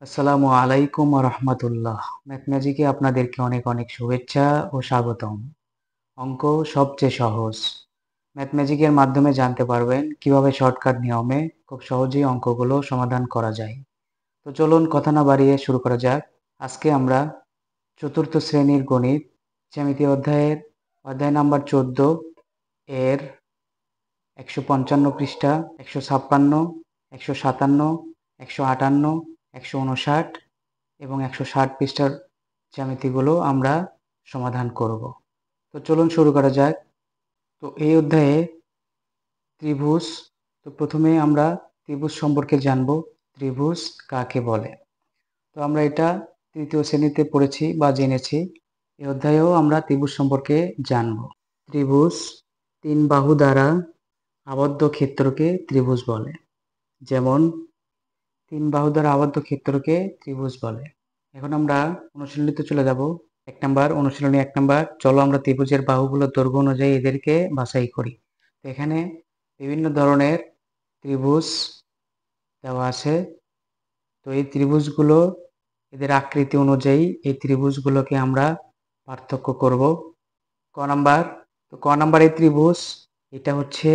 আসসালামু আলাইকুম রহমতুল্লাহ। ম্যাথ ম্যাজিকে আপনাদেরকে অনেক অনেক শুভেচ্ছা ও স্বাগতম। অঙ্ক সবচেয়ে সহজ। ম্যাথ ম্যাজিকের মাধ্যমে জানতে পারবেন কিভাবে শর্টকাট নিয়মে খুব সহজেই অঙ্কগুলো সমাধান করা যায়। তো চলুন কথা না বাড়িয়ে শুরু করা যাক। আজকে আমরা চতুর্থ শ্রেণীর গণিত জ্যামিতি অধ্যায় নাম্বার 14 এর 155 পৃষ্ঠা, 156, 157, 158, 159 এবং 160 পৃষ্ঠার জ্যামিতিগুলো আমরা সমাধান করব। তো চলুন শুরু করা যাক। তো এই অধ্যায়ে ত্রিভুজ, তো প্রথমে আমরা ত্রিভুজ সম্পর্কে জানব। ত্রিভুজ কাকে বলে? তো আমরা এটা তৃতীয় শ্রেণীতে পড়েছি বা জেনেছি। এই অধ্যায়েও আমরা ত্রিভুজ সম্পর্কে জানব। ত্রিভুজ তিন বাহু দ্বারা আবদ্ধ ক্ষেত্রকে ত্রিভুজ বলে। যেমন তিন বাহু দ্বারা আবদ্ধ ক্ষেত্রকে ত্রিভুজ বলে। এখন আমরা অনুশীলনীতে চলে যাব। অনুশীলনী 1 নাম্বার, চলো আমরা ত্রিভুজের বাহুগুলোর দৈর্ঘ্য অনুযায়ী এদেরকে বাছাই করি। তো এখানে বিভিন্ন ধরনের ত্রিভুজ দেওয়া আছে। তো এই ত্রিভুজগুলো এদের আকৃতি অনুযায়ী এই ত্রিভুজগুলোকে আমরা পার্থক্য করব। ক নাম্বার এই ত্রিভুজ, এটা হচ্ছে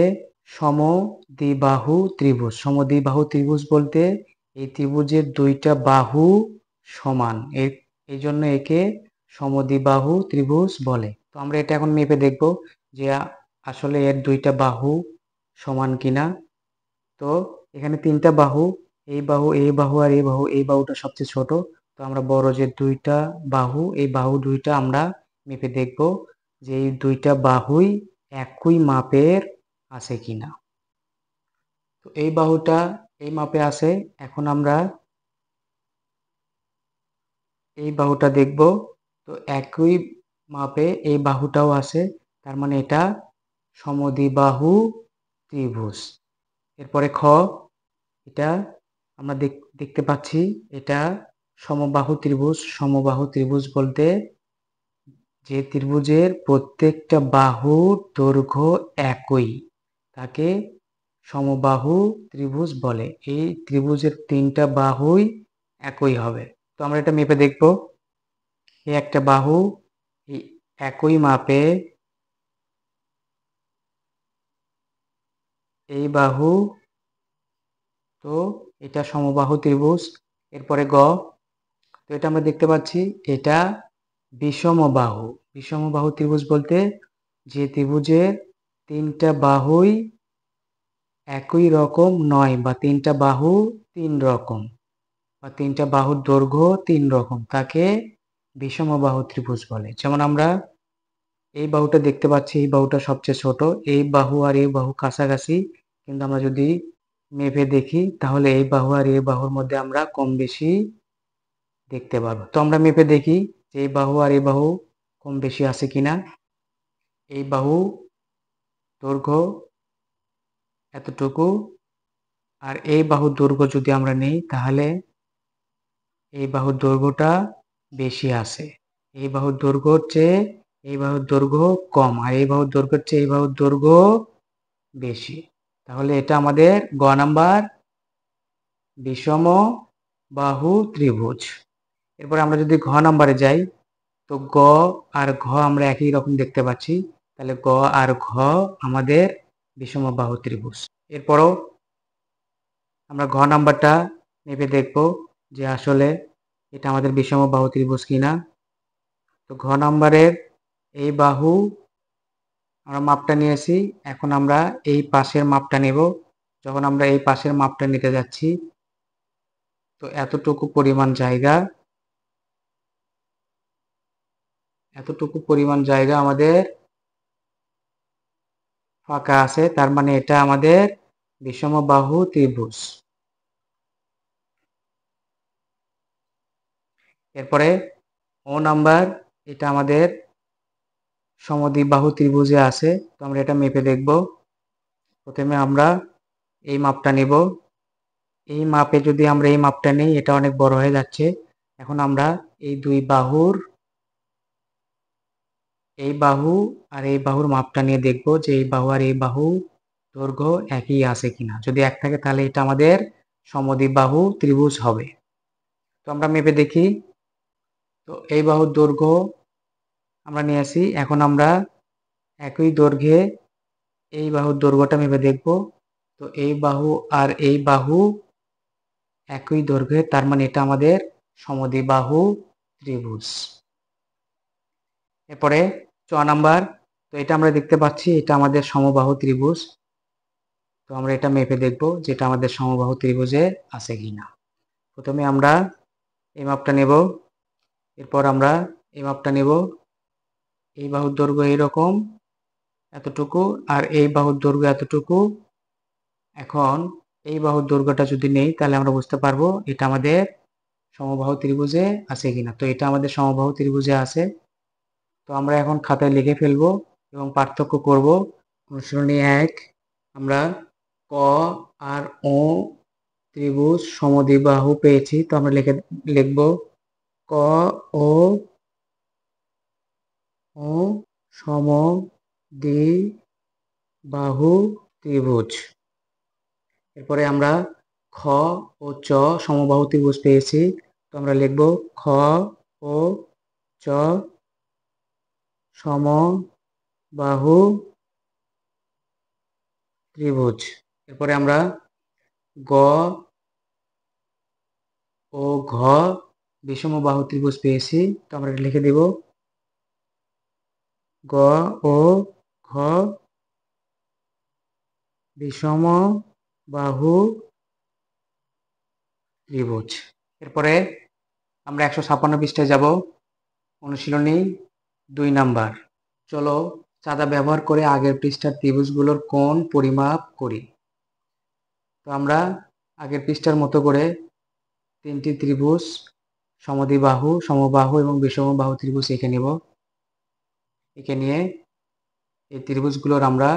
সমদ্বিবাহু ত্রিভুজ। সমদ্বিবাহু ত্রিভুজ বলতে এই ত্রিভুজের দুইটা বাহু সমান, এই জন্য একে সমদ্বিবাহু ত্রিভুজ বলে। তো আমরা এটা এখন মেপে দেখব যে আসলে এর দুইটা বাহু সমান কিনা। তো এখানে তিনটা বাহু, এই বাহু, এই বাহু আর এই বাহু, এই বাহুটা সবচেয়ে ছোট। তো আমরা বড় যে দুইটা বাহু, এই বাহু দুইটা আমরা মেপে দেখব যে এই দুইটা বাহুই একই মাপের আছে কিনা। তো এই বাহুটা এই মাপে আছে। এখন আমরা এই বাহুটা দেখব। তো একই মাপে এই বাহুটাও আছে, তার মানে এটা সমদ্বিবাহু ত্রিভুজ। এরপরে খ, এটা আমরা দেখতে পাচ্ছি এটা সমবাহু ত্রিভুজ। সমবাহু ত্রিভুজ বলতে যে ত্রিভুজের প্রত্যেকটা বাহুর দৈর্ঘ্য একই, তাকে সমবাহু ত্রিভুজ বলে। এই ত্রিভুজের তিনটা বাহুই একই হবে। তো আমরা এটা মেপে দেখব। এই একটা বাহু এই একই মাপে, এই বাহু, তো এটা সমবাহু ত্রিভুজ। এরপরে গ, তো এটা আমরা দেখতে পাচ্ছি এটা বিষমবাহু। বিষমবাহু ত্রিভুজ বলতে যে ত্রিভুজের তিনটা বাহুই একই রকম নয়, বা তিনটা বাহু তিন রকম, বা তিনটা বাহুর দৈর্ঘ্য তিন রকম, তাকে বিষমবাহু ত্রিভুজ বলে। যেমন আমরা এই বাহুটা দেখতে পাচ্ছি, এই বাহুটা সবচেয়ে ছোট, এই বাহু আর এই বাহু কাছাকাছি, কিন্তু আমরা যদি মেপে দেখি তাহলে এই বাহু আর এই বাহুর মধ্যে আমরা কম বেশি দেখতে পারবো। তো আমরা মেপে দেখি যে এই বাহু আর এই বাহু কম বেশি আছে কিনা। এই বাহু দৈর্ঘ্য এতটুকু, আর এই বাহুর দৈর্ঘ্য যদি আমরা নেই তাহলে এই বাহুর দৈর্ঘ্যটা বেশি আছে। এই বাহুর দৈর্ঘ্যর চেয়ে এই বাহুর দৈর্ঘ্য কম, আর এই বাহুর দৈর্ঘ্যের চেয়ে এই বাহুর দৈর্ঘ্য বেশি। তাহলে এটা আমাদের গ নাম্বার বিষম বাহু ত্রিভুজ। এরপর আমরা যদি ঘ নাম্বারে যাই, তো গ আর ঘ আমরা একই রকম দেখতে পাচ্ছি, তাহলে গ আর ঘ আমাদের বিষমবাহু ত্রিভুজ। এরপরও আমরা ঘ নাম্বারটা মেপে দেখব যে আসলে এটা আমাদের বিষমবাহু ত্রিভুজ কিনা। তো ঘ নাম্বারের এই বাহু আমরা মাপটা নিয়েছি, এখন আমরা এই পাশের মাপটা নেব। যখন আমরা এই পাশের মাপটা নিতে যাচ্ছি, তো এতটুকু পরিমাণ জায়গা আমাদের ফাঁকা আছে, তার মানে এটা আমাদের বিষমবাহু ত্রিভুজ। এরপরে ও নাম্বার, এটা আমাদের সমদ্বিবাহু ত্রিভুজে আছে। তো আমরা এটা মেপে দেখব। প্রথমে আমরা এই মাপটা নেব। এই মাপে যদি আমরা এই মাপটা নেই, এটা অনেক বড় হয়ে যাচ্ছে। এখন আমরা এই দুই বাহুর, এই বাহু আর এই বাহুর মাপটা নিয়ে দেখব যে এই বাহু আর এই বাহু দৈর্ঘ্য একই আছে কিনা। যদি এক থাকে তাহলে এটা আমাদের সমদ্বিবাহু ত্রিভুজ হবে। তো আমরা মেপে দেখি। তো এই বাহুর দৈর্ঘ্য আমরা নিয়ে আসি। এখন আমরা একই দৈর্ঘ্যে এই বাহুর দৈর্ঘ্যটা মেপে দেখব। তো এই বাহু আর এই বাহু একই দৈর্ঘ্যে, তার মানে এটা আমাদের সমদ্বিবাহু ত্রিভুজ। এরপরে 6 নাম্বার। তো এটা আমরা দেখতে পাচ্ছি এটা আমাদের সমবাহু ত্রিভুজ। তো আমরা এটা মেপে দেখব যেটা আমাদের সমবাহু ত্রিভুজে আছে কিনা। প্রথমে আমরা এই মাপটা নেব, এরপর আমরা এই মাপটা নেব। এই বাহুর দৈর্ঘ্য এইরকম এতটুকু, আর এই বাহুর দৈর্ঘ্য এতটুকু। এখন এই বাহুর দৈর্ঘ্যটা যদি নেই তাহলে আমরা বুঝতে পারবো এটা আমাদের সমবাহু ত্রিভুজে আছে কিনা। তো এটা আমাদের সমবাহু ত্রিভুজে আছে। তো আমরা এখন খাতায় লিখে ফেলবো এবং পার্থক্য করব। অনুশীলনী 1 আমরা ক আর ও ত্রিভুজ সমদ্বিবাহু পেয়েছি। তো আমরা লিখব ক ও সমদ্বিবাহু ত্রিভুজ। এরপরে আমরা খ ও চ সমবাহু ত্রিভুজ পেয়েছি। তো আমরা লিখব খ ও চ সমবাহু ত্রিভুজ। এরপরে আমরা গ ও ঘ বিষমবাহু ত্রিভুজ পেয়েছি। তো আমরা লিখে দেব গ ও ঘ বিষমবাহু ত্রিভুজ। এরপরে আমরা 156 পৃষ্ঠায় যাব। অনুশীলনী 2 নাম্বার। চলো চাঁদা ব্যবহার করে আগের পৃষ্ঠার ত্রিভুজগুলোর কোণ পরিমাপ করি। তো আমরা আগের পৃষ্ঠার মতো করে 3টি ত্রিভুজ সমদ্বিবাহু, সমবাহু এবং বিষমবাহু ত্রিভুজ এঁকে নেব। এঁকে নিয়ে এই ত্রিভুজগুলোর আমরা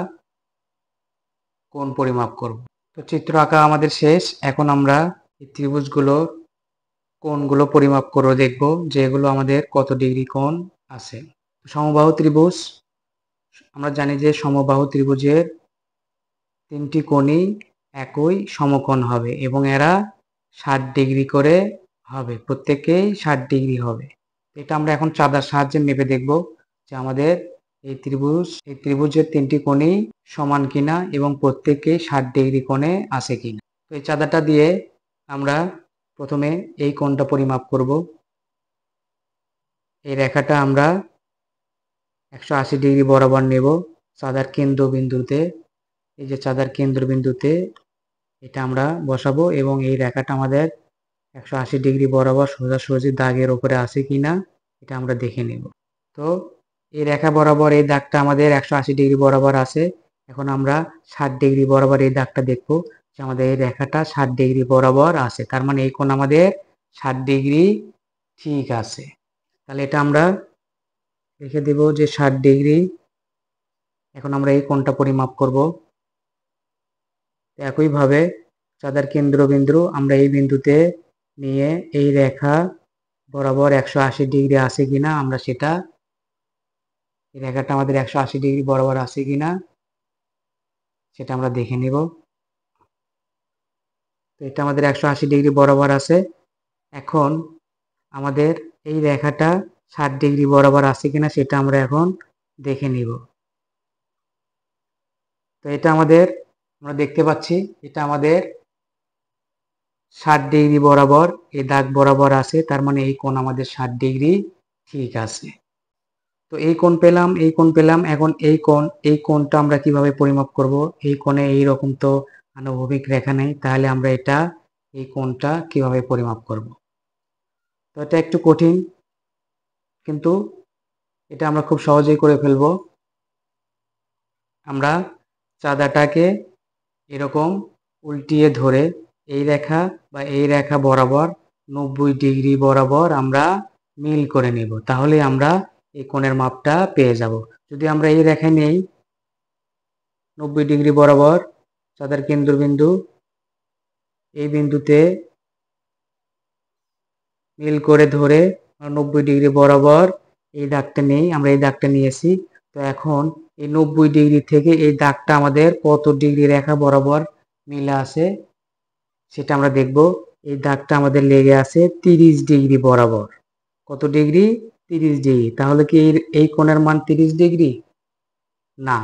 কোণ পরিমাপ করব। তো চিত্র আঁকা আমাদের শেষ। এখন আমরা এই ত্রিভুজগুলোর কোণগুলো পরিমাপ করে দেখব যে এগুলো আমাদের কত ডিগ্রি কোণ আছে। সমবাহু ত্রিভুজ, আমরা জানি যে সমবাহু ত্রিভুজের 3টি কোণই একই সমকোণ হবে এবং এরা 60 ডিগ্রি করে হবে, প্রত্যেকেই 60 ডিগ্রি হবে। এটা আমরা এখন চাঁদার সাহায্যে মেপে দেখব যে আমাদের এই ত্রিভুজের 3টি কোণই সমান কিনা এবং প্রত্যেকেই 60 ডিগ্রি কোণে আছে কিনা। তো এই চাঁদাটা দিয়ে আমরা প্রথমে এই কোণটা পরিমাপ করব। এই রেখাটা আমরা 180 ডিগ্রি বরাবর নেব চাঁদার কেন্দ্রবিন্দুতে। এই যে চাঁদার কেন্দ্রবিন্দুতে এটা আমরা বসাবো এবং এই রেখাটা আমাদের 180 ডিগ্রি বরাবর সোজাসুজি দাগের উপরে আছে কিনা এটা আমরা দেখে নেব। তো এই রেখা বরাবর এই দাগটা আমাদের 180 ডিগ্রি বরাবর আছে। এখন আমরা 60 ডিগ্রি বরাবর এই দাগটা দেখব যে আমাদের এই রেখাটা 60 ডিগ্রি বরাবর আছে, তার মানে এই কোণ আমাদের 60 ডিগ্রি ঠিক আছে। তাহলে এটা আমরা লিখে দেব যে 60 ডিগ্রি। এখন আমরা এই কোণটা পরিমাপ করব। একইভাবে চাঁদার কেন্দ্রবিন্দু আমরা এই বিন্দুতে নিয়ে এই রেখা বরাবর 180 ডিগ্রি আছে কিনা আমরা সেটা, এই রেখাটা আমাদের 180 ডিগ্রি বরাবর আছে কিনা সেটা আমরা দেখে নিব। তো এটা আমাদের 180 ডিগ্রি বরাবর আছে। এখন আমাদের এই রেখাটা 60 ডিগ্রি বরাবর আছে কিনা সেটা আমরা এখন দেখে নিব। তো এটা আমাদের, আমরা দেখতে পাচ্ছি এটা আমাদের 60 ডিগ্রি বরাবর এই দাগ বরাবর আছে, তার মানে এই কোণ আমাদের 60 ডিগ্রি ঠিক আছে। তো এই কোণ পেলাম, এই কোণ পেলাম। এখন এই কোণটা আমরা কিভাবে পরিমাপ করব? এই কোণে এই রকম তো আনুভূমিক রেখা নেই, তাহলে আমরা এই কোণটা কিভাবে পরিমাপ করব? তো এটা একটু কঠিন, কিন্তু এটা আমরা খুব সহজেই করে ফেলব। আমরা চাঁদাটাকে এরকম উল্টিয়ে ধরে এই রেখা বা এই রেখা বরাবর 90 ডিগ্রি বরাবর আমরা মিল করে নেব, তাহলে আমরা এই কোণের মাপটা পেয়ে যাব। যদি আমরা এই রেখায় নেই 90 ডিগ্রি বরাবর চাঁদার কেন্দ্রবিন্দু, এই বিন্দুতে মিল করে ধরে 90 ডিগ্রি বরাবর এই দাগটা নেই, আমরা এই দাগটা নিয়েছি। তো এখন এই 90 ডিগ্রি থেকে এই দাগটা আমাদের কত ডিগ্রি রেখা বরাবর মিলে আছে সেটা আমরা দেখব। এই দাগটা আমাদের লেগে আছে 30 ডিগ্রি বরাবর। কত ডিগ্রি? 30 ডিগ্রি। তাহলে কি এই কোণের মান 30 ডিগ্রি? না,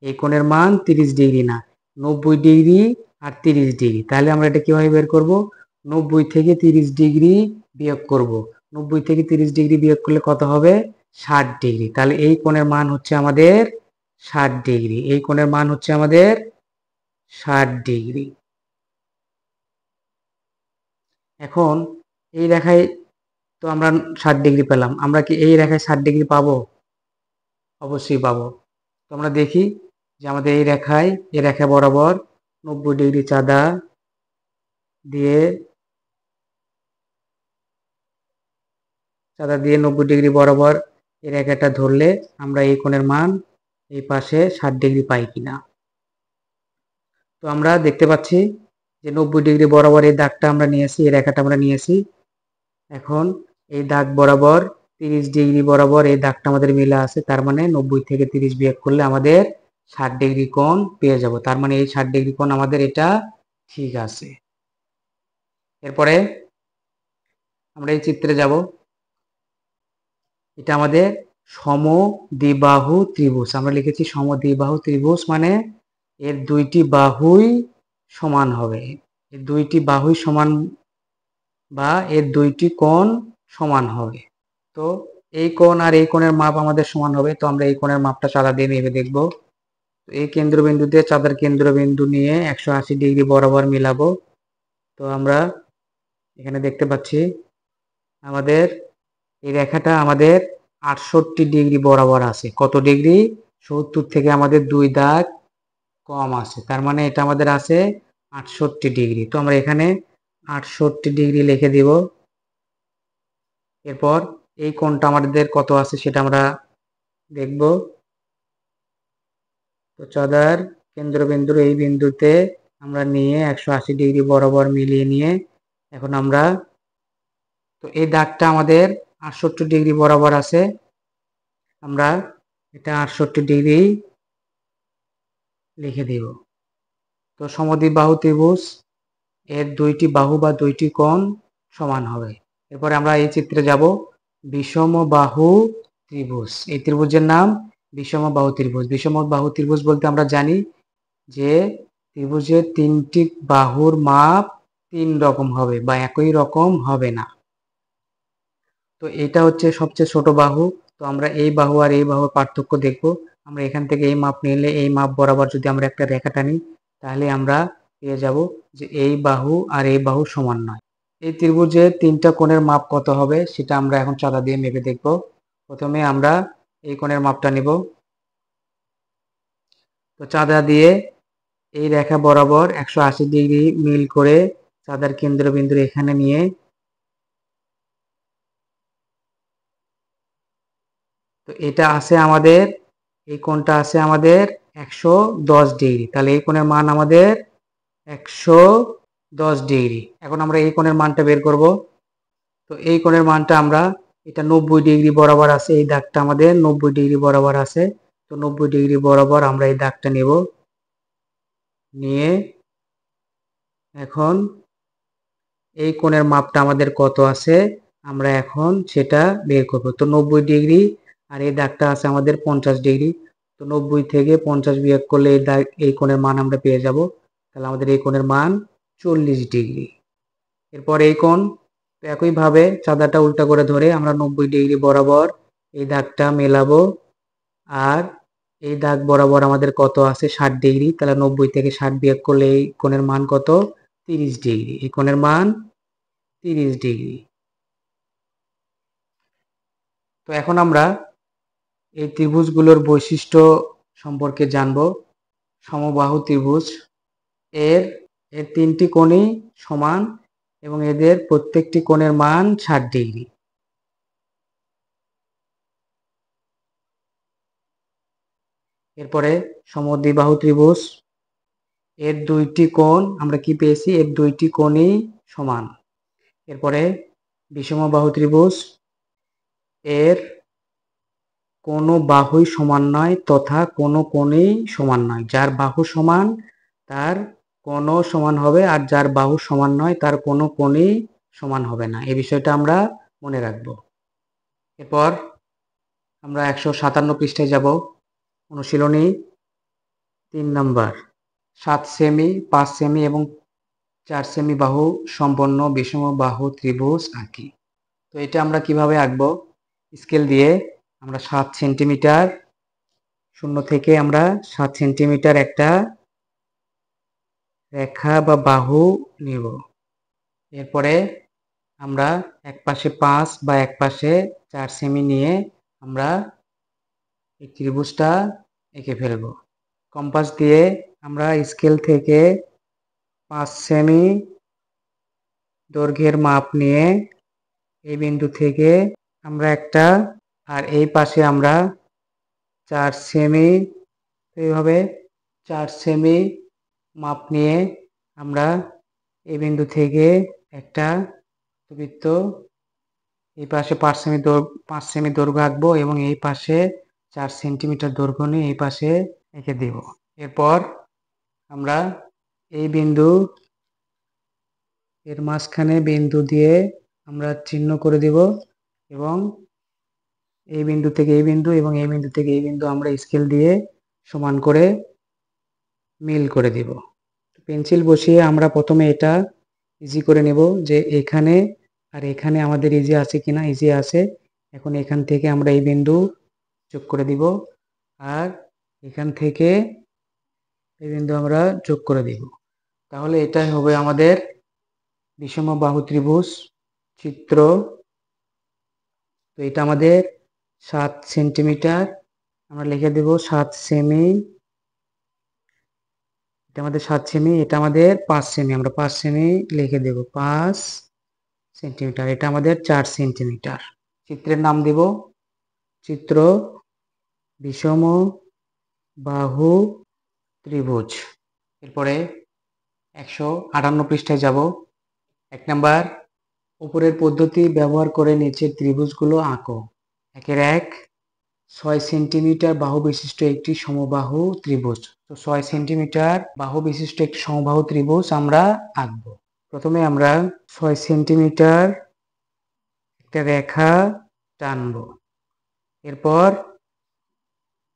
এই কোণের মান 30 ডিগ্রি না, 90 ডিগ্রি আর 30 ডিগ্রি। তাহলে আমরা এটা কিভাবে বের করব? 90 থেকে 30 ডিগ্রি বিয়োগ করব। 90 থেকে 30 ডিগ্রি বিয়োগ করলে কত হবে? 60 ডিগ্রি। তাহলে এই কোণের মান হচ্ছে আমাদের 60 ডিগ্রি। এই কোণের মান হচ্ছে আমাদের 60 ডিগ্রি। এখন এই রেখায় তো আমরা 60 ডিগ্রি পেলাম, আমরা কি এই রেখায় 60 ডিগ্রি পাবো? অবশ্যই পাবো। তো আমরা দেখি যে আমাদের এই রেখা বরাবর 90 ডিগ্রি চাঁদা দিয়ে 90 ডিগ্রি বরাবর এই রেখাটা ধরলে আমরা এই কোণের মান এই পাশে 60 ডিগ্রি পাই কিনা। তো আমরা দেখতে পাচ্ছি যে 90 ডিগ্রি বরাবর এই দাগটা আমরা নিয়েছি, এই রেখাটা আমরা নিয়েছি। এখন এই দাগ বরাবর 30 ডিগ্রি বরাবর এই দাগটা আমাদের মিলে আছে, তার মানে 90 থেকে 30 বিয়োগ করলে আমাদের 60 ডিগ্রি কোণ পেয়ে যাব। তার মানে এই 60 ডিগ্রি কোণ আমাদের এটা ঠিক আছে। এরপরে আমরা এই চিত্রে যাব। এটা আমাদের সমদ্বিবাহু ত্রিভুজ। আমরা লিখেছি সমদ্বিবাহু ত্রিভুজ, মানে এর দুইটি বাহুই সমান হবে। এর দুইটি বাহুই সমান বা এর দুইটি কোণ সমান হবে। তো এই কোণ আর এই কোণের মাপ আমাদের সমান হবে। তো আমরা এই কোণের মাপটা চাঁদা দিয়ে মেপে দেখব। তো এই কেন্দ্রবিন্দুতে চাঁদার কেন্দ্রবিন্দু নিয়ে 180 ডিগ্রি বরাবর মিলাবো। তো আমরা এখানে দেখতে পাচ্ছি আমাদের এই রেখাটা আমাদের 68 ডিগ্রি বরাবর আছে। কত ডিগ্রি? 70 থেকে আমাদের 2 দাগ কম আছে, তার মানে এটা আমাদের আছে 68 ডিগ্রি। তো আমরা এখানে 68 ডিগ্রি লিখে দিব। এরপর এই কোণটা আমাদের কত আছে সেটা আমরা দেখব। তো চাঁদার কেন্দ্রবিন্দুর এই বিন্দুতে আমরা নিয়ে 180 ডিগ্রি বরাবর মিলিয়ে নিয়ে এখন আমরা, তো এই দাগটা আমাদের 68 ডিগ্রি বরাবর আছে, আমরা এটা 68 ডিগ্রি লিখে দিব। তো সমদ্বিবাহু ত্রিভুজ এর দুইটি বাহু বা দুইটি কোণ সমান হবে। এরপরে আমরা এই চিত্রে যাব। বিষমবাহু ত্রিভুজ, এই ত্রিভুজের নাম বিষমবাহু ত্রিভুজ। বিষমবাহু ত্রিভুজ বলতে আমরা জানি যে ত্রিভুজের তিনটি বাহুর মাপ তিন রকম হবে বা একই রকম হবে না। তো এটা হচ্ছে সবচেয়ে ছোট বাহু। তো আমরা এই বাহু আর এই বাহুর পার্থক্য দেখব। আমরা এখান থেকে এই মাপ নিলে এই মাপ বরাবর যদি আমরা একটা রেখা টানি তাহলে আমরা পেয়ে যাব যে এই বাহু আর এই বাহু সমান নয়। এই ত্রিভুজের তিনটা কোণের মাপ কত হবে সেটা আমরা এখন চাঁদা দিয়ে মেপে দেখব। প্রথমে আমরা এই কোণের মাপটা নিব। তো চাঁদা দিয়ে এই রেখা বরাবর 180 ডিগ্রি মিল করে চাঁদার কেন্দ্রবিন্দু এখানে নিয়ে, তো এটা আছে আমাদের, এই কোণটা আছে আমাদের 110 ডিগ্রি। তাহলে এই কোণের মান আমাদের 110 ডিগ্রি। এখন আমরা এই কোণের মানটা বের করব। তো এই কোণের মানটা আমরা, এটা 90 ডিগ্রি বরাবর আছে, এই দাগটা আমাদের 90 ডিগ্রি বরাবর আছে। তো 90 ডিগ্রি বরাবর আমরা এই দাগটা নেব, নিয়ে এখন এই কোণের মাপটা আমাদের কত আছে আমরা এখন সেটা বের করব। তো 90 ডিগ্রি আর এই দাগটা আছে আমাদের 50 ডিগ্রি। তো 90 থেকে 50 বিয়োগ করলে এই দাগ, এই কোণের মান আমরা পেয়ে যাব। তাহলে আমাদের এই কোণের মান 40 ডিগ্রি। এরপর এই কোণ, তো একইভাবে চাঁদাটা উল্টা করে ধরে আমরা 90 ডিগ্রি বরাবর এই দাগটা মেলাবো। আর এই দাগ বরাবর আমাদের কত আছে? 60 ডিগ্রি। তাহলে 90 থেকে 60 বিয়োগ করলে এই কোণের মান কত? 30 ডিগ্রি। এই কোণের মান 30 ডিগ্রি। তো এখন আমরা এই ত্রিভুজগুলোর বৈশিষ্ট্য সম্পর্কে জানব। সমবাহু ত্রিভুজ এর এর তিনটি কোণই সমান এবং এদের প্রত্যেকটি কোণের মান 60 ডিগ্রি। এরপরে সমদ্বিবাহু ত্রিভুজ এর দুইটি কোণ আমরা কি পেয়েছি? এর দুইটি কোণই সমান। এরপরে বিষমবাহু ত্রিভুজ এর কোনো বাহুই সমান নয় তথা কোনো কোণই সমান নয়। যার বাহু সমান তার কোণও সমান হবে, আর যার বাহু সমান নয় তার কোনো কোণই সমান হবে না। এই বিষয়টা আমরা মনে রাখব। এরপর আমরা 157 পৃষ্ঠায় যাব। অনুশীলনী 3 নাম্বার। 7 সেমি, 5 সেমি এবং 4 সেমি বাহু সম্পন্ন বিষমবাহু ত্রিভুজ আঁকি। তো এটা আমরা কিভাবে আঁকবো? স্কেল দিয়ে আমরা 7 সেন্টিমিটার, শূন্য থেকে আমরা 7 সেন্টিমিটার একটা রেখা বা বাহু নিব। এরপরে আমরা এক পাশে 5 বা এক পাশে 4 সেমি নিয়ে আমরা এই ত্রিভুজটা এঁকে ফেলব। কম্পাস দিয়ে আমরা স্কেল থেকে 5 সেমি দৈর্ঘ্যের মাপ নিয়ে এই বিন্দু থেকে আমরা একটা, আর এই পাশে আমরা 4 সেমি, এইভাবে 4 সেমি মাপ নিয়ে আমরা এই বিন্দু থেকে একটা বৃত্ত, এই পাশে 5 সেমি দৈর্ঘ্য আঁকবো এবং এই পাশে 4 সেন্টিমিটার দৈর্ঘ্য নিয়ে এই পাশে এঁকে দেব। এরপর আমরা এই বিন্দু এর মাঝখানে বিন্দু দিয়ে আমরা চিহ্ন করে দেব এবং এই বিন্দু থেকে এই বিন্দু এবং এই বিন্দু থেকে এই বিন্দু আমরা স্কেল দিয়ে সমান করে মিল করে দিব। পেন্সিল বসিয়ে আমরা প্রথমে এটা ইজি করে নেব যে এখানে আর এখানে আমাদের ইজি আছে কিনা। ইজি আছে। এখন এখান থেকে আমরা এই বিন্দু যোগ করে দিব আর এখান থেকে এই বিন্দু আমরা যোগ করে দিব। তাহলে এটাই হবে আমাদের বিষমবাহু ত্রিভুজ চিত্র। তো এটা আমাদের 7 সেন্টিমিটার, আমরা লিখে দেব 7 সেমি। এটা আমাদের 7 সেমি, এটা আমাদের 5 সেমি, আমরা 5 সেমি লিখে দেব 5 সেন্টিমিটার। এটা আমাদের 4 সেন্টিমিটার। চিত্রের নাম দেব চিত্র বিষম বাহু ত্রিভুজ। এরপরে 158 পৃষ্ঠায় যাব। 1 নাম্বার, উপরের পদ্ধতি ব্যবহার করে নিচের ত্রিভুজগুলো আঁকো। 1 6 সেন্টিমিটার বাহু বিশিষ্ট একটি সমবাহু ত্রিভুজ। তো 6 সেন্টিমিটার বাহু বিশিষ্ট একটি সমবাহু ত্রিভুজ আমরা আঁকব। প্রথমে আমরা 6 সেন্টিমিটার একটা রেখা টানব। এরপর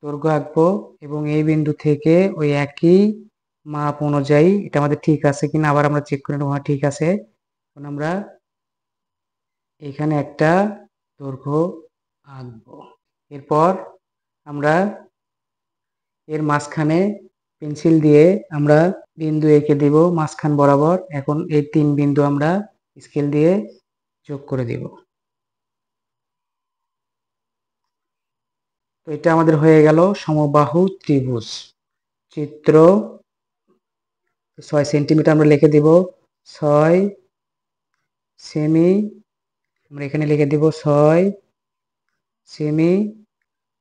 দৈর্ঘ্য আঁকবো এবং এই বিন্দু থেকে ওই একই মাপ অনুযায়ী এটা আমাদের ঠিক আছে কিনা আবার আমরা চেক করে নেব। হ্যাঁ, ঠিক আছে। এখন আমরা এখানে একটা দৈর্ঘ্য আঁকবো। এরপর আমরা এর মাঝখানে পেন্সিল দিয়ে আমরা বিন্দু এঁকে দিব মাঝখান বরাবর। এখন এই 3 বিন্দু আমরা স্কেল দিয়ে যোগ করে দিব। তো এটা আমাদের হয়ে গেল সমবাহু ত্রিভুজ চিত্র। 6 সেন্টিমিটার আমরা লিখে দিব 6 সেমি, আমরা এখানে লিখে দিব 6 সেমি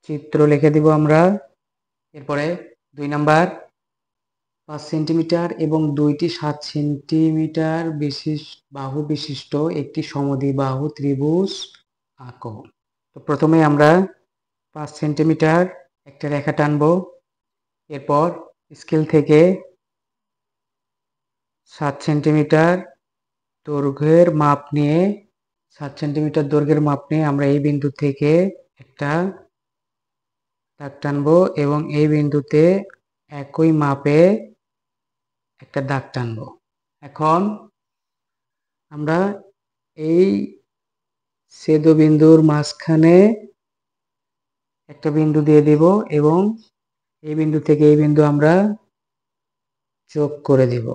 চিত্র লিখে দিব আমরা। এরপরে 2 নাম্বার, 5 সেন্টিমিটার এবং দুইটি 7 সেন্টিমিটার বাহু বিশিষ্ট একটি সমদ্বিবাহু ত্রিভুজ আঁকো। তো প্রথমে আমরা 5 সেন্টিমিটার একটা রেখা টানবো। এরপর স্কেল থেকে 7 সেন্টিমিটার দৈর্ঘ্যের মাপ নিয়ে 7 সেন্টিমিটার দৈর্ঘ্যের মাপ নিয়ে আমরা এই বিন্দু থেকে একটা দাগ টানবো এবং এই বিন্দুতে একই মাপে একটা দাগ টানবো। এখন আমরা এই ছেদবিন্দুর মাঝখানে একটা বিন্দু দিয়ে দিব এবং এই বিন্দু থেকে এই বিন্দু আমরা যোগ করে দিব।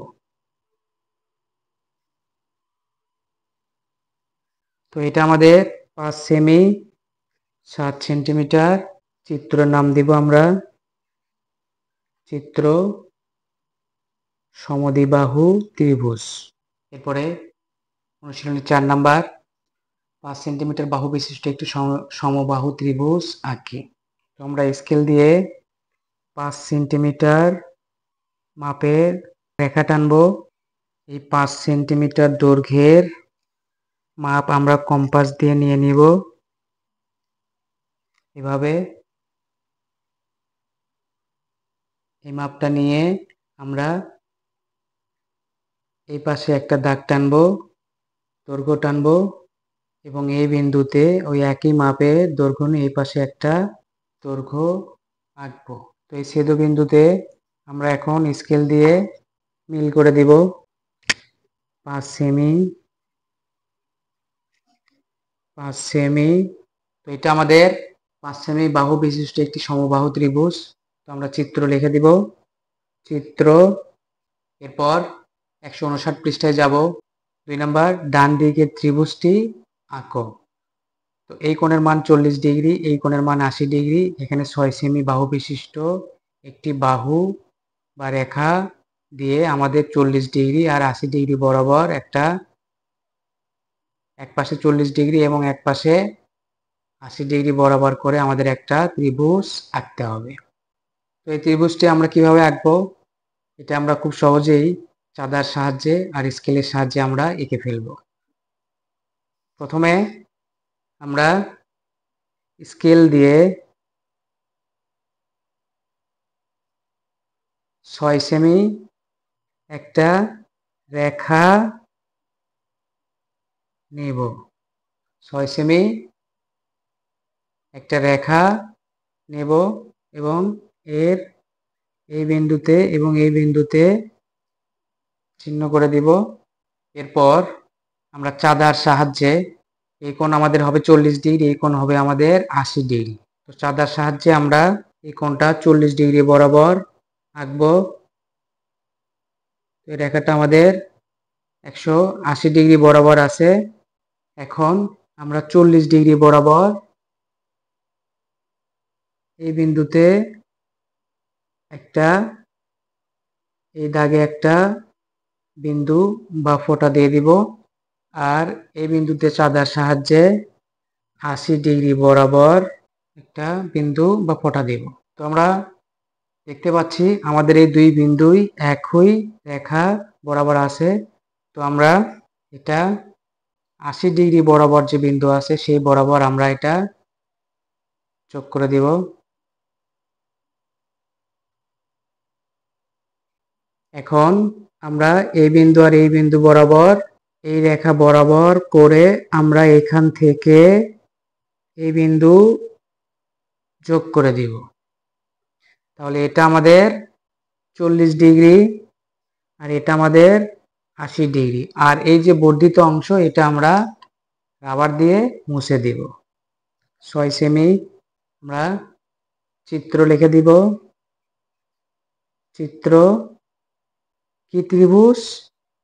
তো এটা আমাদের 5 সেমি 7 সেন্টিমিটার। চিত্রের নাম দিব আমরা চিত্র সমদ্বিবাহু ত্রিভুজ। এরপরে অনুশীলনী 4 নাম্বার, 5 সেন্টিমিটার বাহু বিশিষ্ট একটি সমবাহু ত্রিভুজ আঁকি। তো আমরা স্কেল দিয়ে 5 সেন্টিমিটার মাপের রেখা টানবো। এই 5 সেন্টিমিটার দৈর্ঘ্যের মাপ আমরা কম্পাস দিয়ে নিয়ে নিব। এভাবে এই মাপটা নিয়ে আমরা এই পাশে একটা দাগ টানবো, দৈর্ঘ্য টানবো এবং এই বিন্দুতে ওই একই মাপের দৈর্ঘ্য নিয়ে এই পাশে একটা দৈর্ঘ্য আঁকবো। তো এই ছেদবিন্দুতে আমরা এখন স্কেল দিয়ে মিল করে দিব 5 সেমি 5 সেমি। তো এটা আমাদের 5 সেমি বাহু বিশিষ্ট একটি সমবাহু ত্রিভুজ। তো আমরা চিত্র লিখে দিব, চিত্র। এরপর 159 পৃষ্ঠায় যাব। 2 নাম্বার, ডান দিকের ত্রিভুজটি আঁকো। তো এই কোণের মান 40 ডিগ্রি, এই কোণের মান 80 ডিগ্রি। এখানে 6 সেমি বাহু বিশিষ্ট একটি বাহু বা রেখা দিয়ে আমাদের 40 ডিগ্রি আর 80 ডিগ্রি বরাবর এক পাশে 40 ডিগ্রি এবং এক পাশে 80 ডিগ্রি বরাবর করে আমাদের একটা ত্রিভুজ আঁকতে হবে। তো এই ত্রিভুজটি আমরা কিভাবে আঁকবো? এটা আমরা খুব সহজেই চাঁদার সাহায্যে আর স্কেলের সাহায্যে আমরা এঁকে ফেলবো। প্রথমে আমরা স্কেল দিয়ে 6 সেমি একটা রেখা নেব। 6 সেমি একটা রেখা নেব এবং এর এই বিন্দুতে এবং এই বিন্দুতে চিহ্ন করে দিব। এরপর আমরা চাঁদার সাহায্যে, এই কোণ আমাদের হবে 40 ডিগ্রি, এই কোণ হবে আমাদের 80 ডিগ্রি। তো চাঁদার সাহায্যে আমরা এই কোণটা 40 ডিগ্রি বরাবর আঁকবো। এই রেখাটা আমাদের 180 ডিগ্রি বরাবর আছে। এখন আমরা 40 ডিগ্রি বরাবর এই বিন্দুতে একটা, এই দাগে একটা বিন্দু বা ফোঁটা দিয়ে দিব আর এই বিন্দুতে চাঁদার সাহায্যে 80 ডিগ্রি বরাবর একটা বিন্দু বা ফোঁটা দেব। তো আমরা দেখতে পাচ্ছি আমাদের এই দুই বিন্দুই একই রেখা বরাবর আছে। তো আমরা এটা 80 ডিগ্রি বরাবর যে বিন্দু আছে সেই বরাবর আমরা এটা যোগ করে দিব। এখন আমরা এই বিন্দু আর এই বিন্দু বরাবর এই রেখা বরাবর করে আমরা এখান থেকে এই বিন্দু যোগ করে দিব। তাহলে এটা আমাদের 40 ডিগ্রি আর এটা আমাদের 80 ডিগ্রি। আর এই যে বর্ধিত অংশ এটা আমরা রাবার দিয়ে মুছে দিব। 6 সেমি আমরা চিত্র লিখে দিব। চিত্র কি ত্রিভুজ?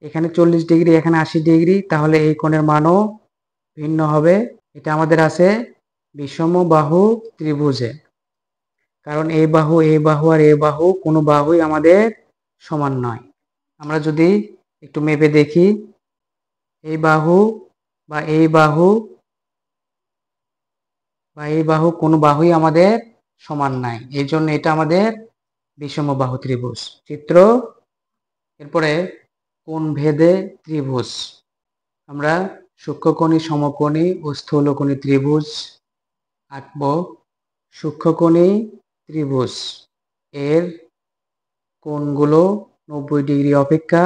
এখানে 40 ডিগ্রি, এখানে 80 ডিগ্রি, তাহলে এই কোণের মানও ভিন্ন হবে। এটা আমাদের আছে বিষমবাহু ত্রিভুজে, কারণ এই বাহু আর এই বাহু কোনো বাহুই আমাদের সমান নয়। আমরা যদি একটু মেপে দেখি, এই বাহু বা এই বাহু বা এই বাহু কোনো বাহুই আমাদের সমান নাই, এই জন্য এটা আমাদের বিষমবাহু ত্রিভুজ। চিত্র। এরপরে কোণ ভেদে ত্রিভুজ। আমরা সূক্ষ্মকোণী, সমকোণী ও স্থূলকোণী ত্রিভুজ আঁকবো। সূক্ষ্মকোণী ত্রিভুজ এর কোণগুলো 90 ডিগ্রি অপেক্ষা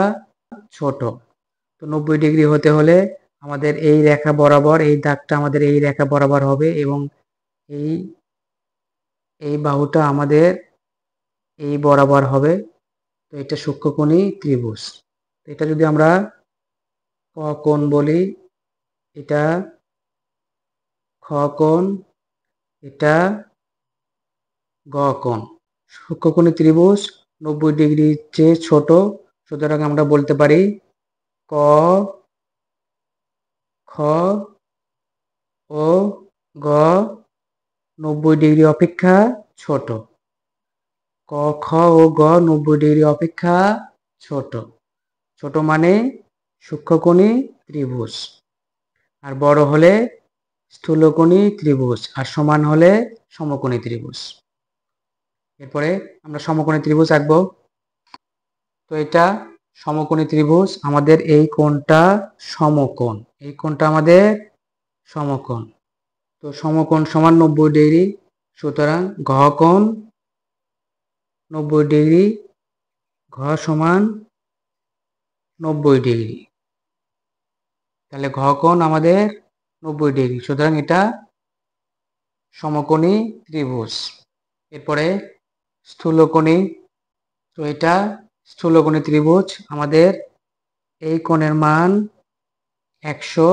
ছোট। তো 90 ডিগ্রি হতে হলে আমাদের এই রেখা বরাবর, এই দাগটা আমাদের এই রেখা বরাবর হবে এবং এই এই বাহুটা আমাদের এই বরাবর হবে। তো এটা সূক্ষ্মকোণী ত্রিভুজ। এটা যদি আমরা ক কোণ বলি, এটা খ কোণ, এটা গ কোণ। সূক্ষ্মকোণী ত্রিভুজ 90 ডিগ্রির চেয়ে ছোট, সুতরাং আমরা বলতে পারি ক, খ ও গ 90 ডিগ্রি অপেক্ষা ছোট। ক, খ ও গ 90 ডিগ্রি অপেক্ষা ছোট। ছোট মানে সূক্ষ্মকোণী ত্রিভুজ, আর বড় হলে স্থূলকোণী ত্রিভুজ, আর সমান হলে সমকোণী ত্রিভুজ। এরপরে আমরা সমকোণী ত্রিভুজ আঁকবো। তো এটা সমকোণী ত্রিভুজ, আমাদের এই কোণটা সমকোণ, এই কোণটা আমাদের সমকোণ। তো সমকোণ সমান 90 ডিগ্রি, সুতরাং ঘ কোণ 90 ডিগ্রি, ঘ সমান 90 ডিগ্রি। তাহলে ঘ কোণ আমাদের 90 ডিগ্রি, সুতরাং এটা সমকোণী ত্রিভুজ। এরপরে স্থূলকোণী, তো এটা স্থূলকোণী ত্রিভুজ। আমাদের এই কোণের মান 100,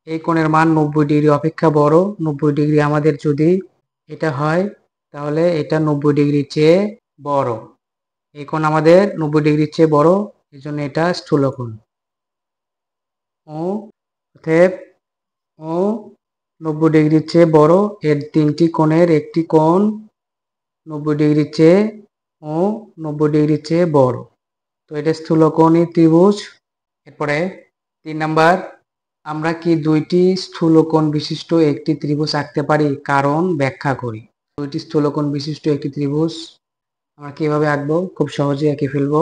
এই কোণের মান 90 ডিগ্রি অপেক্ষা বড়। 90 ডিগ্রি আমাদের যদি এটা হয়, তাহলে এটা 90 ডিগ্রির চেয়ে বড়। এই কোণ আমাদের 90 ডিগ্রির চেয়ে বড়, এই জন্য এটা স্থূলকোণ। ও অতএব ও 90 ডিগ্রির চেয়ে বড়। এর তিনটি কোণের একটি কোণ 90 ডিগ্রির চেয়ে ও 90 ডিগ্রির চেয়ে বড়, তো এটা স্থূলকোণী ত্রিভুজ। এরপরে 3 নাম্বার, আমরা কি দুইটি স্থূলকোণ বিশিষ্ট একটি ত্রিভুজ আঁকতে পারি? কারণ ব্যাখ্যা করি। দুইটি স্থূলকোণ বিশিষ্ট একটি ত্রিভুজ আমরা কিভাবে আঁকবো? খুব সহজে এঁকে ফেলবো।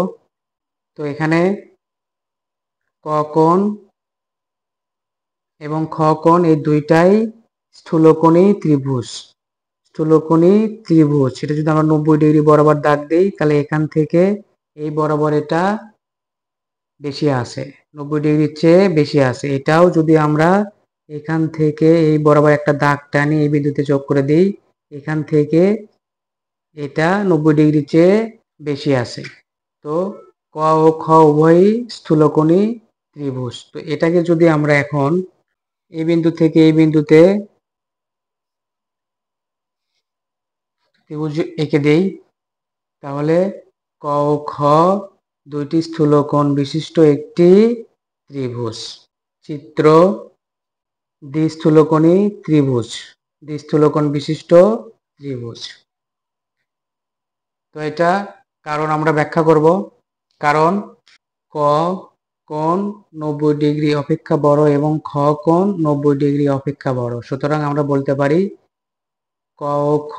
তো এখানে ক কোণ এবং খ কোণ এই দুইটাই স্থূলকোণী ত্রিভুজ। স্থূলকোণী ত্রিভুজ, সেটা যদি আমরা 90 ডিগ্রি বরাবর দাগ দিই, তাহলে এখান থেকে এই বরাবর এটা বেশি আসে, 90 ডিগ্রির চেয়ে বেশি আসে। এটাও যদি আমরা এখান থেকে এই বরাবর একটা দাগ টানি এই বিন্দুতে যোগ করে দিই, এখান থেকে এটা 90 ডিগ্রির চেয়ে বেশি আসে। তো ক ও খ উভয়ই স্থূলকোণী ত্রিভুজ। তো এটাকে যদি আমরা এখন এই বিন্দু থেকে এই বিন্দুতে ত্রিভুজ এঁকে দেই, তাহলে ক ও খ দুইটি স্থূলকোণ বিশিষ্ট একটি ত্রিভুজ। চিত্র দ্বিস্থূলকোণী ত্রিভুজ, দ্বিস্থূলকোণ বিশিষ্ট ত্রিভুজ। তো এটা কারণ আমরা ব্যাখ্যা করব। কারণ ক কোণ 90 ডিগ্রি অপেক্ষা বড় এবং খ কোণ 90 ডিগ্রি অপেক্ষা বড়, সুতরাং আমরা বলতে পারি ক ও খ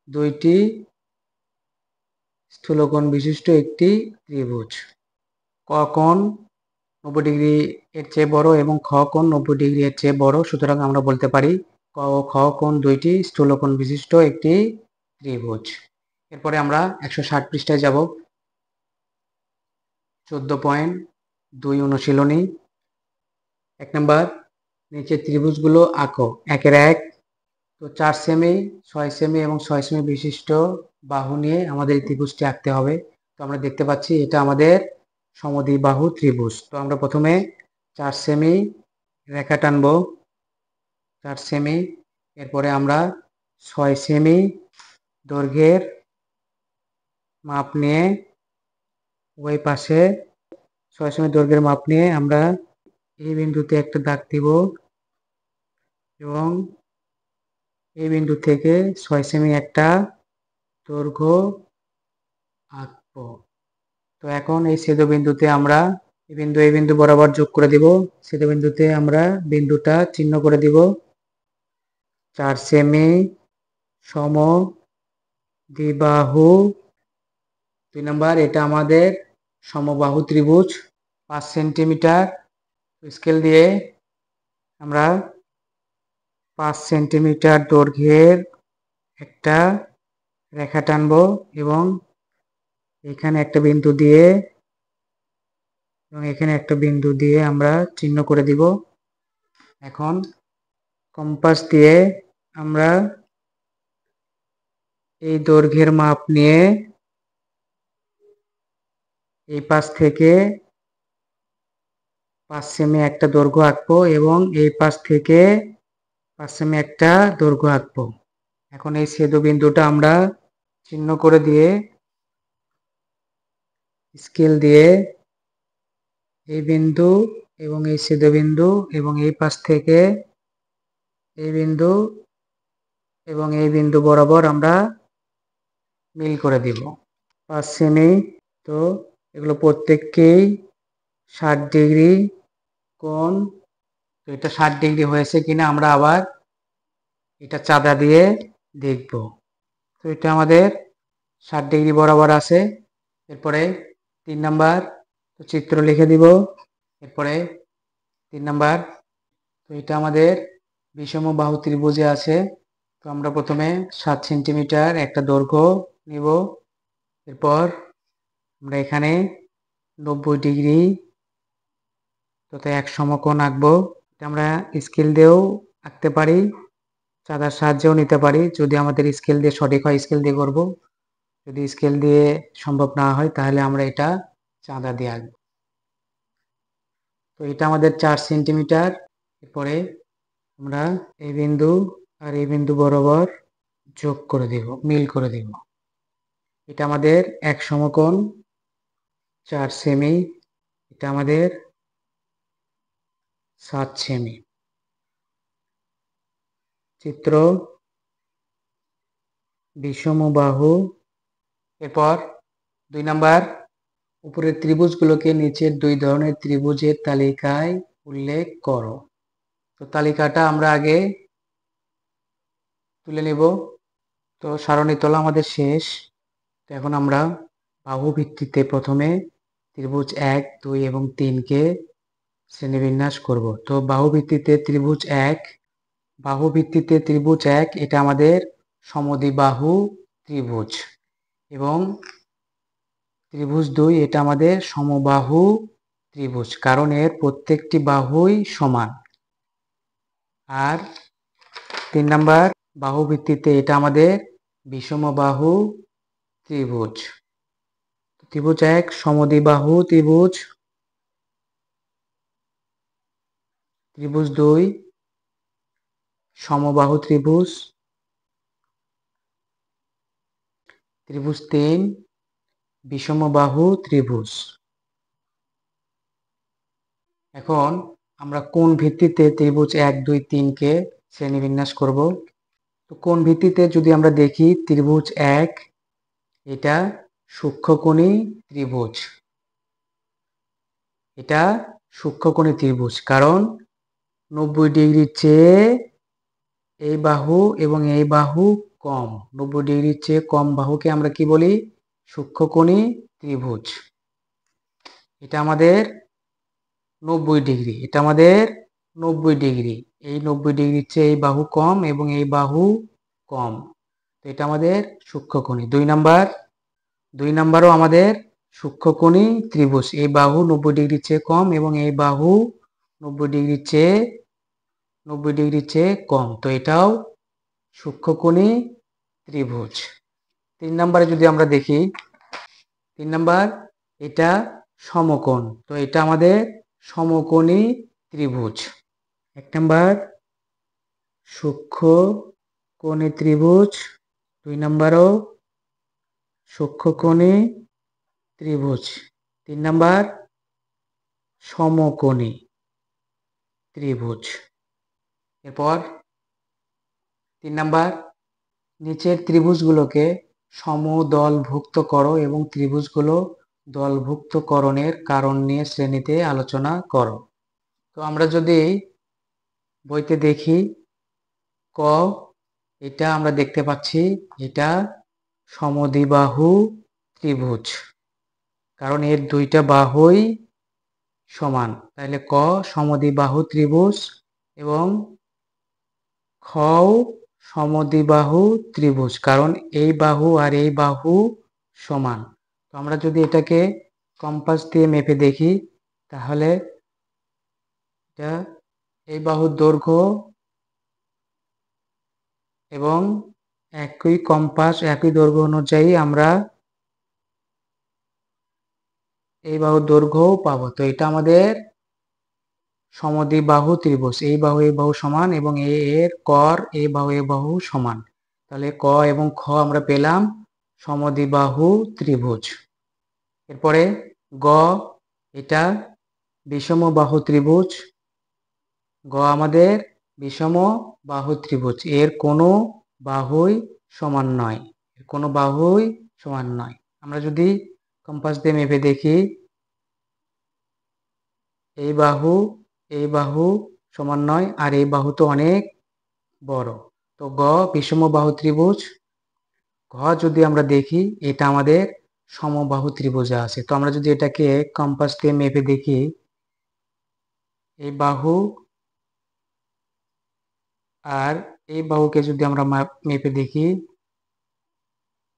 দুইটি স্থূলকোণ বিশিষ্ট একটি ত্রিভুজ। ক কোণ 90 ডিগ্রি এর চেয়ে বড় এবং খ কোণ 90 ডিগ্রি এর চেয়ে বড়, সুতরাং আমরা বলতে পারি ক ও খ কোণ দুইটি স্থূলকোণ বিশিষ্ট একটি ত্রিভুজ। এরপরে আমরা 160 পৃষ্ঠায় যাব। 14.2 অনুশীলনী। 1 নাম্বার, নিচে ত্রিভুজগুলো আঁকো। 1-এর 1। তো 4 সেমি, 6 সেমি এবং 6 সেমি বিশিষ্ট বাহু নিয়ে আমাদের এই ত্রিভুজটি আঁকতে হবে। তো আমরা দেখতে পাচ্ছি এটা আমাদের সমদ্বিবাহু ত্রিভুজ। তো আমরা প্রথমে 4 সেমি রেখা টানবো, 4 সেমি। এরপরে আমরা 6 সেমি দৈর্ঘ্যের মাপ নিয়ে ওই পাশে 6 সেমি দৈর্ঘ্যের মাপ নিয়ে আমরা এই বিন্দুতে একটা দাগ দিব এবং এই বিন্দু থেকে 6 সেমি একটা দৈর্ঘ্য আঁকবো। তো এখন এই ছেদবিন্দুতে আমরা এই বিন্দু বরাবর যোগ করে দিব। ছেদবিন্দুতে আমরা বিন্দুটা চিহ্ন করে দিব। 4 সেমি সমদ্বিবাহু। 2 নাম্বার, এটা আমাদের সমবাহু ত্রিভুজ। 5 সেন্টিমিটার স্কেল দিয়ে আমরা 5 সেন্টিমিটার দৈর্ঘ্যের একটা রেখা টানবো এবং এখানে একটা বিন্দু দিয়ে এবং এখানে একটা বিন্দু দিয়ে আমরা চিহ্ন করে দিব। এখন কম্পাস দিয়ে আমরা এই দৈর্ঘ্যের মাপ নিয়ে এই পাশ থেকে 5 সেমি একটা দৈর্ঘ্য আঁকবো এবং এই পাশ থেকে 5 সেমি একটা দৈর্ঘ্য আঁকবো। এখন এই ছেদবিন্দুটা আমরা চিহ্ন করে দিয়ে স্কেল দিয়ে এই বিন্দু এবং এই ছেদবিন্দু এবং এই পাশ থেকে এই বিন্দু এবং এই বিন্দু বরাবর আমরা মিল করে দিব 5 সেমি। তো এগুলো প্রত্যেককেই 60 ডিগ্রি কোণ। তো এটা 60 ডিগ্রি হয়েছে কিনা আমরা আবার এটা চাঁদা দিয়ে দেখব। তো এটা আমাদের 60 ডিগ্রি বরাবর আছে। এরপরে 3 নাম্বার, তো চিত্র লিখে দিব। এরপরে 3 নাম্বার, তো এটা আমাদের বিষমবাহু ত্রিভুজে আছে। তো আমরা প্রথমে 7 সেন্টিমিটার একটা দৈর্ঘ্য নিব। এরপর আমরা এখানে 90 ডিগ্রি তথা এক সমকোণ আঁকবো। এটা আমরা স্কেল দিয়েও আঁকতে পারি, চাঁদার সাহায্যেও নিতে পারি। যদি আমাদের স্কেল দিয়ে সঠিক হয় স্কেল দিয়ে করব, যদি স্কেল দিয়ে সম্ভব না হয় তাহলে আমরা এটা চাঁদা দিয়ে আঁকবো। তো এটা আমাদের 4 সেন্টিমিটার। এরপরে আমরা এই বিন্দু আর এই বিন্দু বরাবর যোগ করে দেব, মিল করে দেব। এটা আমাদের এক সমকোণ 4 সেমি, এটা আমাদের 7 সেমি। চিত্র বিষমবাহু। এরপর 2 নাম্বার, উপরের ত্রিভুজগুলোকে নিচের 2 ধরনের ত্রিভুজের তালিকায় উল্লেখ করো। তো তালিকাটা আমরা আগে তুলে নেব। তো সারণী তোলা আমাদের শেষ। তো এখন আমরা বাহু ভিত্তিতে প্রথমে ত্রিভুজ 1, 2 এবং 3 কে শ্রেণীবিন্যাস করব। তো বাহু ভিত্তিতে ত্রিভুজ 1, বাহু ভিত্তিতে ত্রিভুজ 1 এটা আমাদের সমদ্বিবাহু ত্রিভুজ, এবং ত্রিভুজ 2 এটা আমাদের সমবাহু ত্রিভুজ, কারণ এর প্রত্যেকটি বাহুই সমান। আর 3 নাম্বার, বাহু ভিত্তিতে এটা আমাদের বিষমবাহু ত্রিভুজ। ত্রিভুজ 1 সমদ্বিবাহু ত্রিভুজ, ত্রিভুজ 2 সমবাহু ত্রিভুজ, ত্রিভুজ 3 বিষমবাহু ত্রিভুজ। এখন আমরা কোণ ভিত্তিতে ত্রিভুজ 1, 2, 3 কে শ্রেণীবিন্যাস করব। তো কোণ ভিত্তিতে যদি আমরা দেখি, ত্রিভুজ 1 এটা সূক্ষ্মকোণী ত্রিভুজ, এটা সূক্ষ্মকোণী ত্রিভুজ, কারণ 90 ডিগ্রির চেয়ে এই বাহু এবং এই বাহু কম। 90 ডিগ্রির চেয়ে কম বাহুকে আমরা কি বলি? সূক্ষ্মকোণী ত্রিভুজ। এটা আমাদের 90 ডিগ্রি, এটা আমাদের 90 ডিগ্রি। এই 90 ডিগ্রির চেয়ে এই বাহু কম এবং এই বাহু কম, তো এটা আমাদের সূক্ষ্মকোণী। 2 নাম্বারও আমাদের সূক্ষ্মকোণী ত্রিভুজ। এই বাহু 90 ডিগ্রির চেয়ে কম এবং এই বাহু 90 ডিগ্রির চেয়ে কম, তো এটাও সূক্ষ্মকোণী ত্রিভুজ। 3 নাম্বারে যদি আমরা দেখি, 3 নাম্বার এটা সমকোণ, তো এটা আমাদের সমকোণী ত্রিভুজ। 1 নাম্বার সূক্ষ্মকোণী ত্রিভুজ, 2 নাম্বারও সূক্ষ্মকোণী ত্রিভুজ, 3 নাম্বার সমকোণী ত্রিভুজ। এরপর 3 নাম্বার, নিচের ত্রিভুজগুলোকে সমদলভুক্ত করো এবং ত্রিভুজগুলো দলভুক্তকরণের কারণ নিয়ে শ্রেণীতে আলোচনা করো। তো আমরা যদি বইতে দেখি, ক এটা আমরা দেখতে পাচ্ছি এটা সমদ্বিবাহু ত্রিভুজ, কারণ এর 2টা বাহুই সমান। তাহলে ক সমদ্বিবাহু ত্রিভুজ এবং খ সমদ্বিবাহু ত্রিভুজ, কারণ এই বাহু আর এই বাহু সমান। তো আমরা যদি এটাকে কম্পাস দিয়ে মেপে দেখি, তাহলে এটা এই বাহুর দৈর্ঘ্য এবং একই কম্পাস একই দৈর্ঘ্য অনুযায়ী আমরা এই বাহুর দৈর্ঘ্যও পাবো। তো এটা আমাদের সমদ্বিবাহু ত্রিভুজ, এই বাহু সমান এবং এর কর এই বাহু সমান। তাহলে ক এবং খ আমরা পেলাম সমদ্বিবাহু ত্রিভুজ। এরপরে গ এটা বিষমবাহু ত্রিভুজ, গ আমাদের বিষমবাহু ত্রিভুজ, এর কোনো বাহুই সমান নয়, এর কোনো বাহুই সমান নয়। আমরা যদি কম্পাস দিয়ে মেপে দেখি, এই বাহু সমান নয় আর এই বাহু তো অনেক বড়। তো গ বিষমবাহু ত্রিভুজ। ঘ যদি আমরা দেখি, এটা আমাদের সমবাহু ত্রিভুজে আছে। তো আমরা যদি এটাকে কম্পাস দিয়ে মেপে দেখি, এই বাহু আর এই বাহুকে যদি আমরা মেপে দেখি,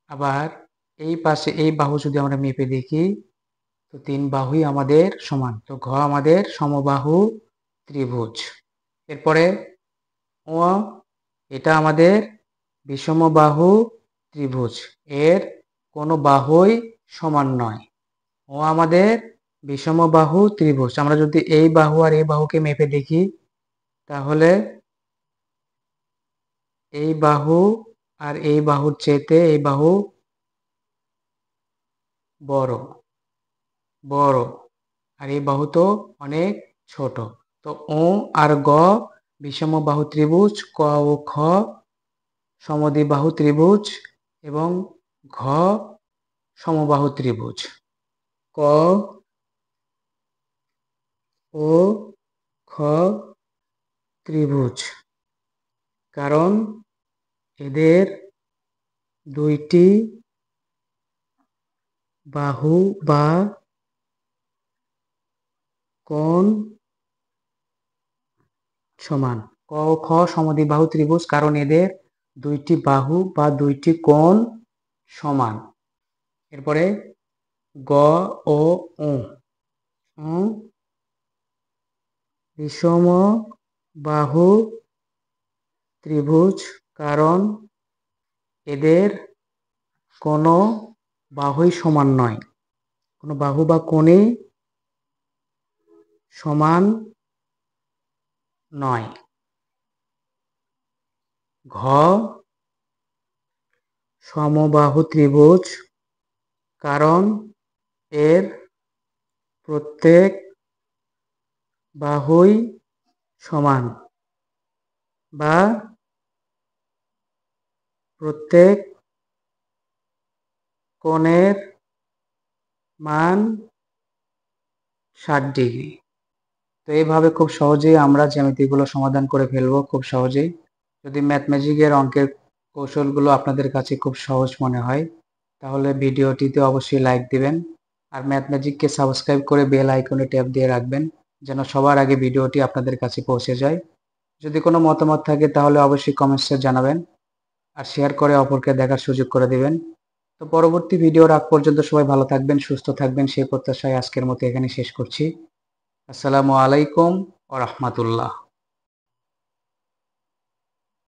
আবার এই পাশে এই বাহু যদি আমরা মেপে দেখি, তো 3 বাহুই আমাদের সমান। তো ঘ আমাদের সমবাহু ত্রিভুজ। এরপরে ও, এটা আমাদের বিষমবাহু ত্রিভুজ। এর কোনো বাহুই সমান নয়। ও আমাদের বিষমবাহু ত্রিভুজ। আমরা যদি এই বাহু আর এই বাহুকে মেপে দেখি, তাহলে এই বাহু আর এই বাহুর চেয়েতে এই বাহু বড় বড়, আর এই বাহু তো অনেক ছোট। তো ও আর গ বিষমবাহু ত্রিভুজ, ক ও খ সমদ্বিবাহু ত্রিভুজ এবং ঘ সমবাহু ত্রিভুজ। ক ও খ ত্রিভুজ, কারণ এদের দুইটি বাহু বা কোণ সমান। ক ও খ সমদ্বিবাহু ত্রিভুজ, কারণ এদের দুইটি বাহু বা দুইটি কোণ সমান। এরপরে গ ও উ বিষমবাহু ত্রিভুজ, কারণ এদের কোনো বাহুই সমান নয়, কোনো বাহু বা কোণই সমান নয়। ঘ সমবাহু ত্রিভুজ, কারণ এর প্রত্যেক বাহুই সমান বা প্রত্যেক কোণের মান 60 ডিগ্রি। তো এইভাবে খুব সহজেই আমরা জ্যামিতিগুলো সমাধান করে ফেলবো, খুব সহজেই। যদি ম্যাথমেটিকের অঙ্কের কৌশলগুলো আপনাদের কাছে খুব সহজ মনে হয়, তাহলে ভিডিওটিতে অবশ্যই লাইক দিবেন আর ম্যাথমেটিককে সাবস্ক্রাইব করে বেল আইকনে ট্যাপ দিয়ে রাখবেন, যেন সবার আগে ভিডিওটি আপনাদের কাছে পৌঁছে যায়। যদি কোনো মতামত থাকে তাহলে অবশ্যই কমেন্টসে জানাবেন আর শেয়ার করে অপরকে দেখার সুযোগ করে দিবেন। তো পরবর্তী ভিডিওর আগ পর্যন্ত সবাই ভালো থাকবেন, সুস্থ থাকবেন, সেই প্রত্যাশায় আজকের মতো এখানে শেষ করছি। আসসালামু আলাইকুম ওয়া রাহমাতুল্লাহ।